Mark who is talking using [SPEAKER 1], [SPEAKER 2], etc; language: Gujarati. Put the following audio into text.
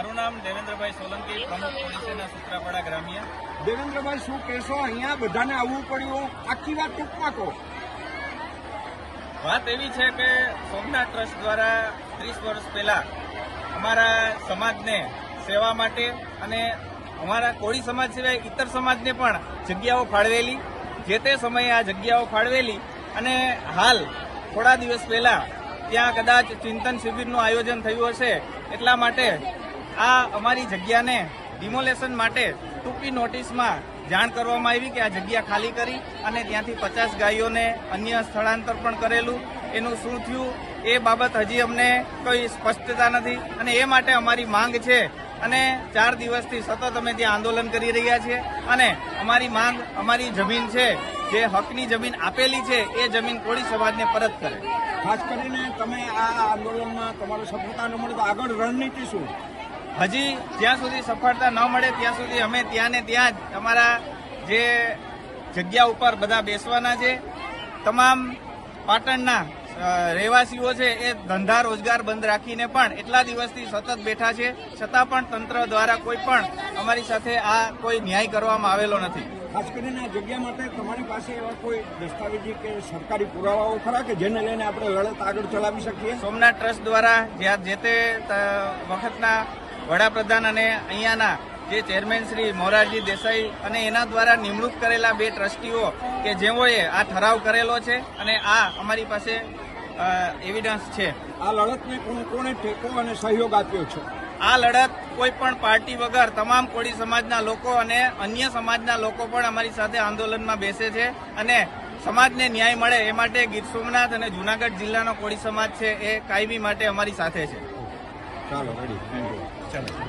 [SPEAKER 1] મારું નામ દેવેન્દ્રભાઈ સોલંકી, પ્રમુખ કોળી સેના સુત્રાપાડા ગ્રામ્ય।
[SPEAKER 2] દેવેન્દ્રભાઈ, શું કહેશો? અહીંયા બધાને આવવું પડ્યું, આખી વાત ટૂંકમાં કહો।
[SPEAKER 1] વાત એવી છે કે સોમનાથ ટ્રસ્ટ દ્વારા 30 વર્ષ પહેલા અમારા સમાજને સેવા માટે અને અમારા કોળી સમાજ સિવાય ઇતર સમાજને પણ જગ્યાઓ ફાળવેલી, જે તે સમયે આ જગ્યાઓ ફાળવેલી અને હાલ થોડા દિવસ પહેલા ત્યાં કદાચ ચિંતન શિબિરનું આયોજન થયું હશે, એટલા માટે આ અમારી જગ્યાને ડિમોલેશન માટે ટૂંકી નોટિસમાં જાણ કરવામાં આવી કે આ જગ્યા ખાલી કરી અને ત્યાંથી 50 ગાયોને અન્ય સ્થળાંતર પણ કરેલું। એનું શું થયું એ બાબત હજી અમને કોઈ સ્પષ્ટતા નથી અને એ માટે અમારી માંગ છે અને 4 દિવસથી સતત અમે ત્યાં આંદોલન કરી રહ્યા છીએ અને અમારી માંગ અમારી જમીન છે, જે હકની જમીન આપેલી છે, એ જમીન કોળી સમાજને પરત કરે।
[SPEAKER 2] ખાસ કરીને તમે આ આંદોલનમાં તમારો સફળતા ન મળે તો આગળ રણનીતિ શું?
[SPEAKER 1] હજી જ્યાં સુધી સફળતા ન મળે ત્યાં સુધી અમે ત્યાં ને ત્યાં જ અમારા જે જગ્યા ઉપર બધા બેસવાના છે। તમામ પાટણના રહેવાસીઓ છે એ ધંધા રોજગાર બંધ રાખીને પણ એટલા દિવસથી સતત બેઠા છે, છતાં પણ તંત્ર દ્વારા કોઈ પણ અમારી સાથે આ કોઈ ન્યાય કરવામાં આવેલો નથી।
[SPEAKER 2] ખાસ કરીને આ જગ્યા માટે તમારી પાસે એવા કોઈ દસ્તાવેજી કે સરકારી પુરાવાઓ ખરા કે જેને લઈને આપણે લડત આગળ ચલાવી શકીએ?
[SPEAKER 1] સોમનાથ ટ્રસ્ટ દ્વારા જે તે વખતના વડાપ્રધાન અને અહીંયાના જે ચેરમેન શ્રી મોરારજી દેસાઈ અને એના દ્વારા નિમણૂક કરેલા 2 ટ્રસ્ટીઓ કે જેઓએ આ ઠરાવ કરેલો છે અને આ અમારી પાસે એવિડન્સ છે।
[SPEAKER 2] આ લડતને કોણે ટેકો અને સહયોગ આપ્યો છે?
[SPEAKER 1] આ લડત કોઈ પણ પાર્ટી વગર તમામ કોળી સમાજના લોકો અને અન્ય સમાજના લોકો પણ અમારી સાથે આંદોલનમાં બેસે છે અને સમાજને ન્યાય મળે એ માટે ગીર સોમનાથ અને જૂનાગઢ જિલ્લાનો કોળી સમાજ છે એ કાયમી માટે અમારી સાથે છે।
[SPEAKER 2] ચાલો રેડી, થેન્ક યુ।
[SPEAKER 1] ચાલો।